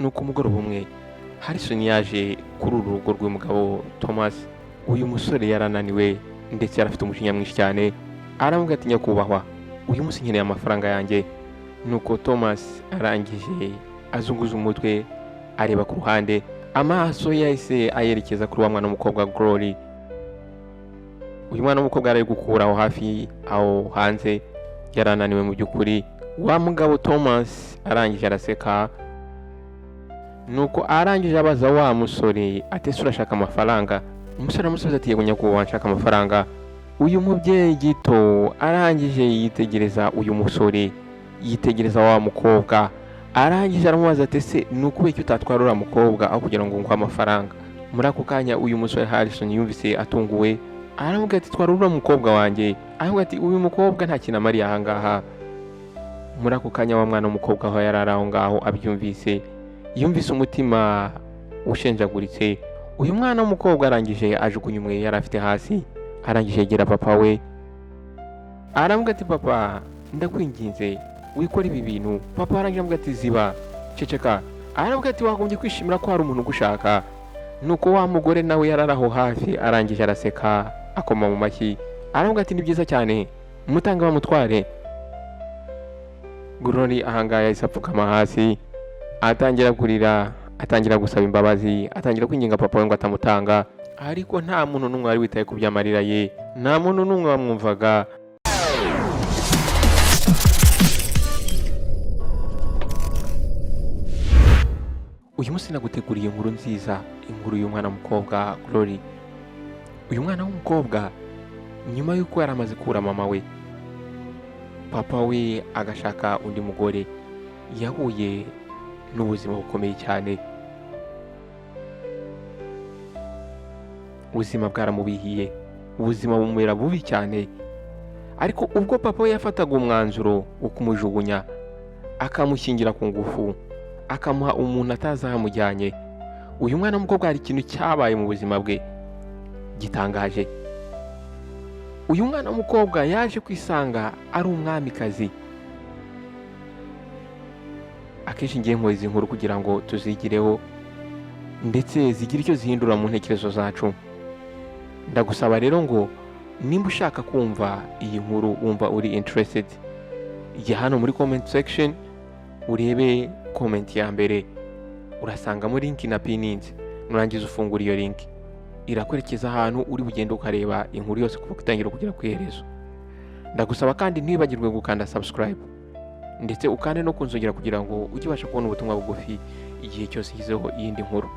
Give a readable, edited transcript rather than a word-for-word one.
nuko umugoroba umwe Harrison yaje kuri uru rugo rw'umugabo Thomas. Uyu musore yarananiwe ndetse yarafite umujinya mwinshi cyane. Aramubwira ati nyakubahwa, uyu munsi nkeneye amafaranga yanjye. Nuko Thomas arangije azunguza umutwe areba ku ruhande, amaso yahise ayerekeza kuri wa mwana w'umukobwa Glory. Uyu mwana w'umukobwa ari gukura aho hafi aho hanze, yarananiwe mu by'ukuri. Wa mugabo Thomas arangije araseka, nuko arangije abaza wa musore ati ese urashaka amafaranga? Umusore aramusubiza ati yego nyakubahwa, nshaka amafaranga. Uyu mubyeyi gito arangije yitegereza uyu musore, yitegereza wa mukobwa, arangije aramubaza ati ese ni ukubera icyo utatwara uriya mukobwa aho kugira ngo nguhe amafaranga? Muri ako kanya uyu musore Harrison yumvise atunguwe, aramubwira ati twara uriya mukobwa wanjye. Aramubwira ati uyu mukobwa nta kintu amariye aha ngaha. Muri ako kanya wa mwana w'umukobwa aho yari ari aho ngaho abyumvise, yumvise umutima ushenjaguritse. Uyu mwana w'umukobwa arangije ajugunya umwe yari afite hasi, arangije yegera papa we, aramubwira ati papa ndakwinginze wikora ibi bintu. Papa arangije aramubwira ati ziba, ceceka. Aramubwira ati wagombye kwishimira ko hari umuntu ugushaka. Nuko wa mugore nawe yari ari aho hafi, arangije araseka akoma mu mashyi, aramubwira ati ni byiza cyane, mutange bamutware. Glory ahangaha yahise apfukama hasi, atangira kurira, atangira gusaba imbabazi, atangira kwinginga papa we ngo atamutanga. Ariko nta muntu n'umwe wari witaye ku by'amarira ye, nta muntu n'umwe wamwumvaga. Uyu munsi naguteguriye inkuru nziza, inkuru y'umwana w'umukobwa Glory. Uyu mwana w'umukobwa nyuma y'uko yari amaze kubura mama we, papa we agashaka undi mugore, yahuye n'ubuzima bukomeye cyane. Ubuzima bwaramubihiye, ubuzima bumera bubi cyane. Ariko ubwo papa we yafataga umwanzuro wo kumujugunya, akamushyingira ku ngufu, akamuha umuntu atazi aho amujyanye, uyu mwana w'umukobwa hari ikintu cyabaye mu buzima bwe gitangaje. Uyu mwana w'umukobwa yaje kwisanga ari umwamikazi. Akenshi ngiye nkora izi nkuru kugira ngo tuzigireho ndetse zigire icyo zihindura mu ntekerezo zacu. Ndagusaba rero ngo nimba ushaka kumva iyi nkuru, wumva uri interested, jya hano muri comment section urebe comment ya mbere, urasangamo link na pininze. Nurangiza ufungura iyo link, irakwerekeza ahantu uri bugende ukareba inkuru yose kuva gutangira kugera ku iherezo. Ndagusaba kandi ntibagirwe gukanda subscribe ndetse ukande no kunzogera kugira ngo ujye ubasha kubona ubutumwa bugufi igihe cyose nshyizeho iyindi nkuru.